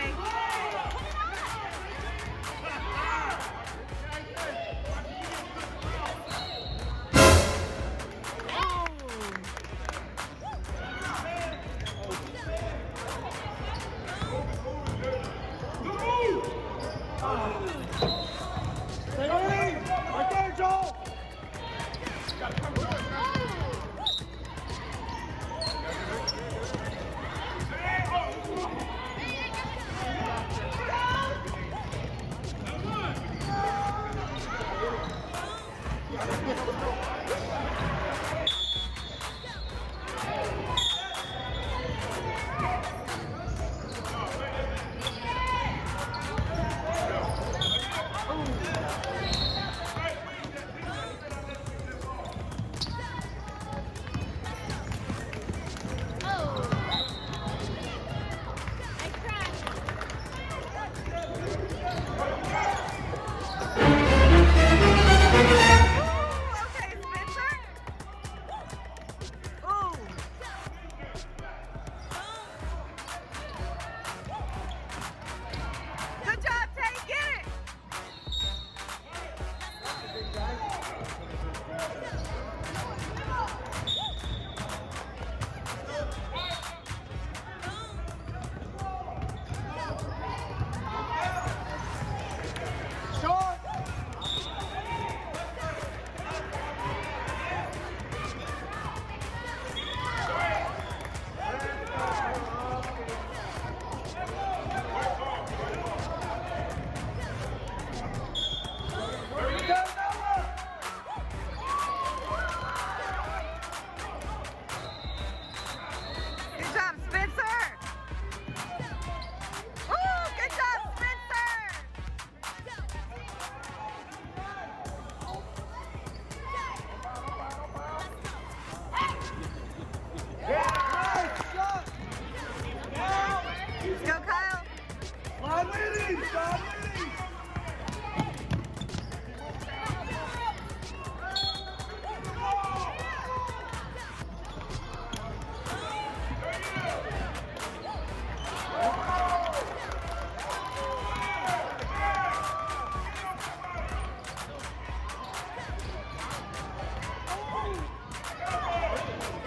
Tay. Right there, Joel.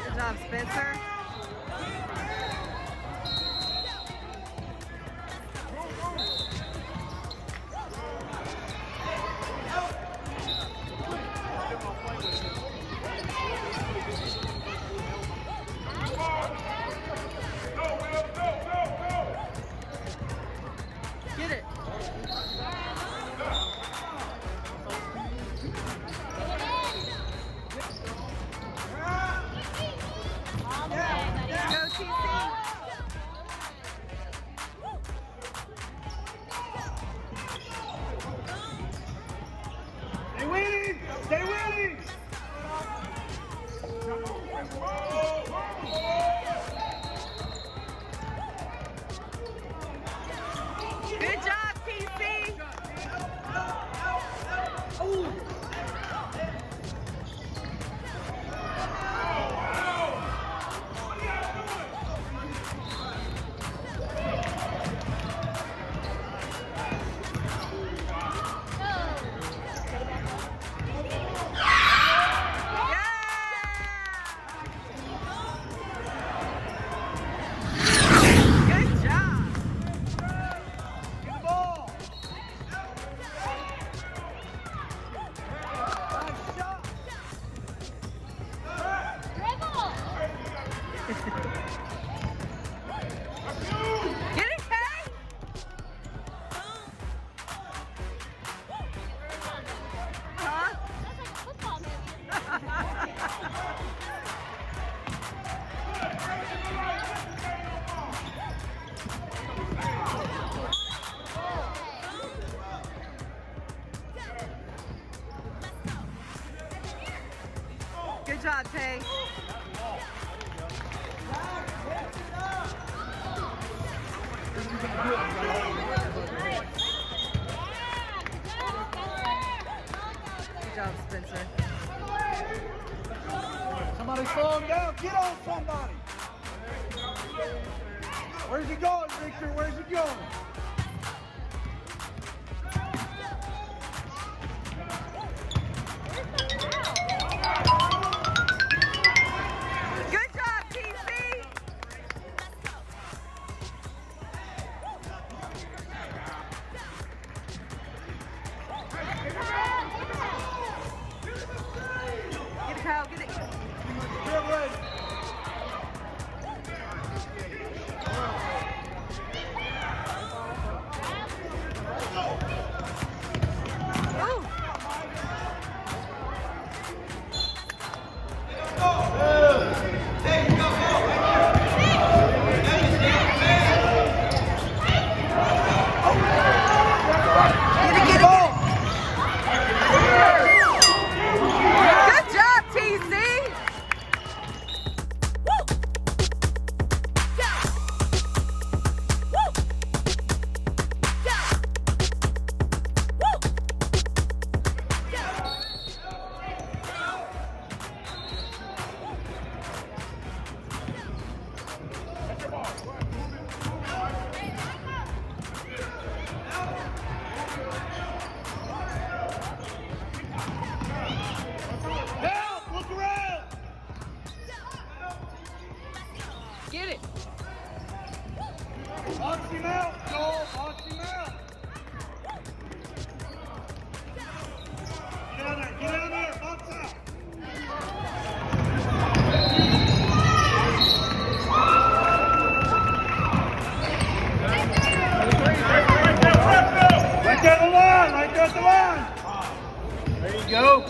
Good job, Spencer. Get it. Go TC. Stay winning! Stay winning! Good job, TC. Good job. Get the ball! Nice shot! Get it, Kay. Huh? Good job, Tay. Good job, Spencer. Somebody slow him down. Get on somebody. Where's he going, Victor? Where's he going? go.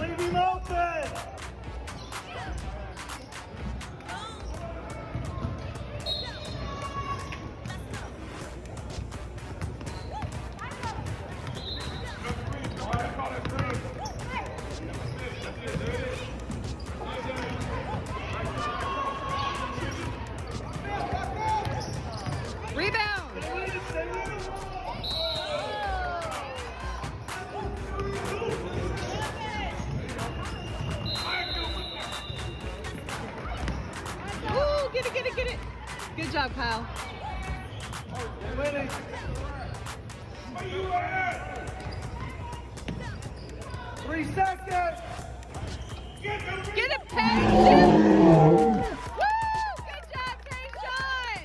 Leave him open. Rebound. Woo, get it, get it, get it. Good job, Kyle. Winning. 3 seconds. Get it, Paige. Woo, good job, Tayshawn.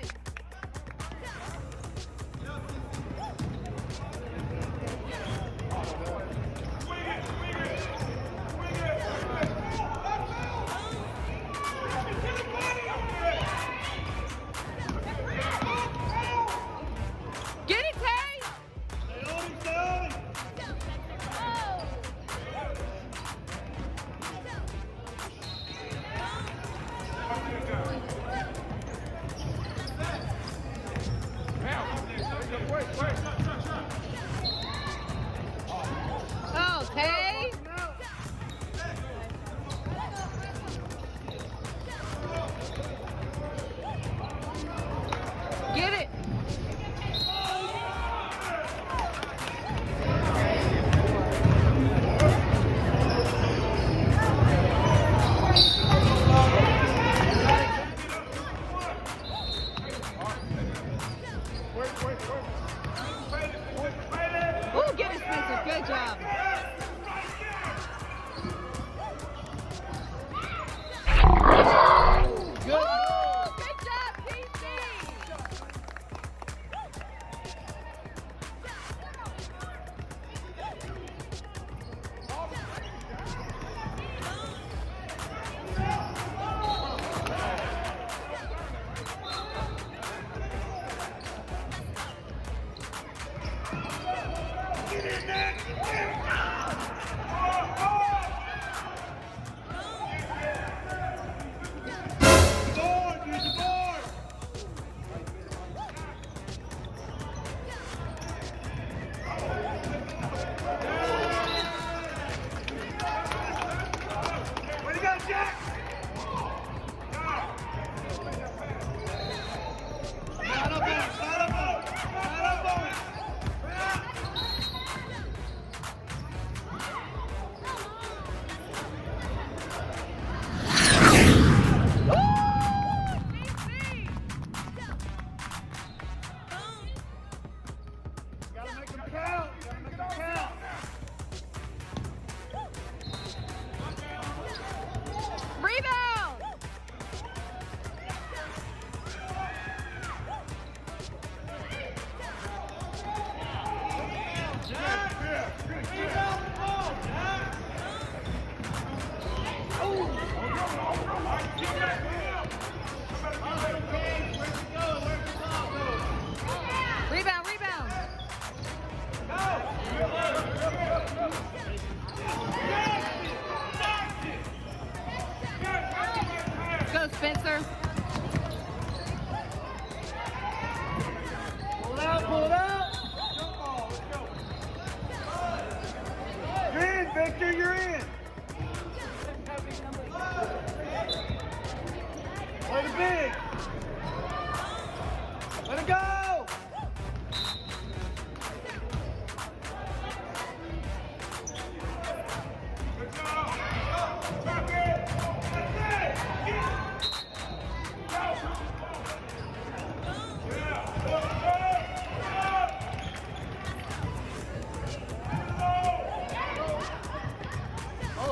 Get it, Tay. Stay on him, stay on him.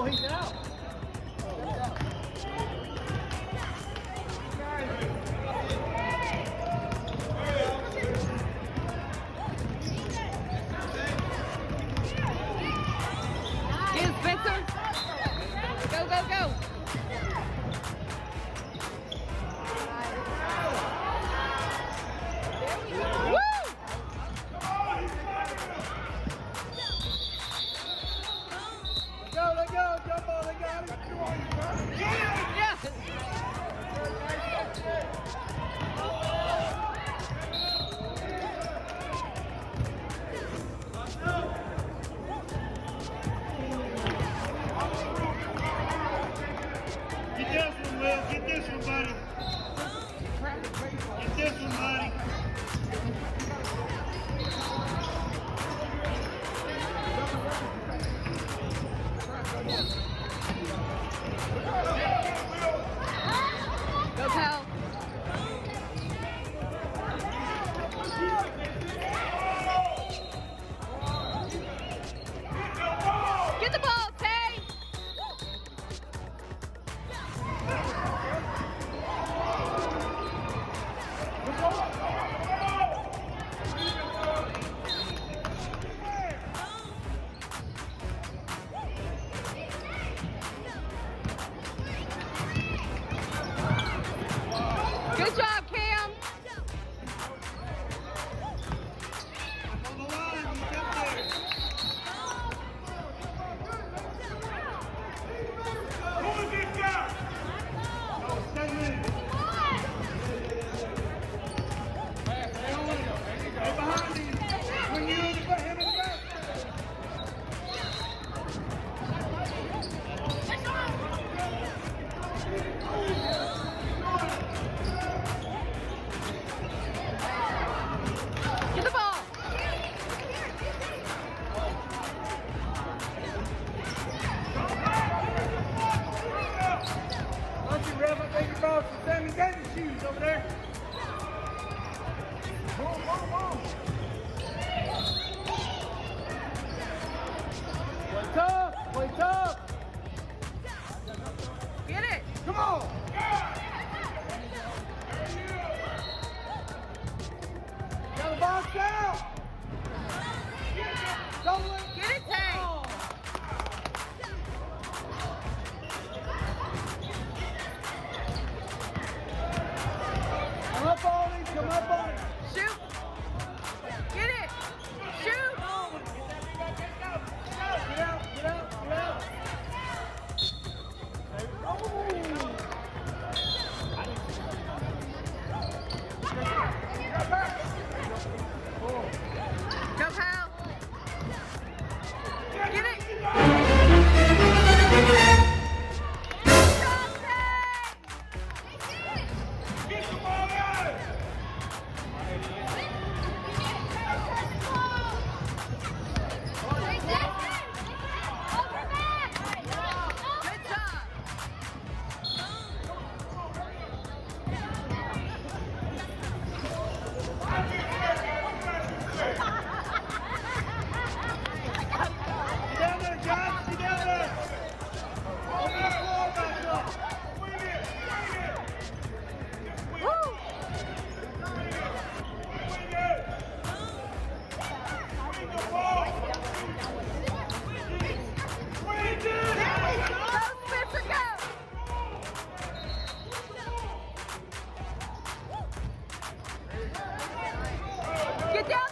he's out. Get him, Spencer. Go, go, go. Woo! Let go, jump ball, they got it. Yeah. Get this one, Will. Get this one, buddy. Get this one, buddy. Go, pal. Get the ball, Tay. Good job, Cam. On the line, you get there. Who is this guy? Stay with it. Stay behind him. When you in the back, him in the back. Get the ball. Don't you rub up baby balls for Sammy Davis shoes over there. Boom, boom, boom. Play tough, play tough. Get it. Come on. Got the box down. Don't let Get it, Tay. Come up on him, come up on him. Shoot. Get it. Shoot. Get out, get out, get out. Go, pal. Get it. Good job, Tay. Get the ball out. Good job. Get down there, Josh, get down there. Hold that ball back up. Swing it, swing it. Woo. Swing it. Swing the ball. Swing it. Go, Spencer, go. Get down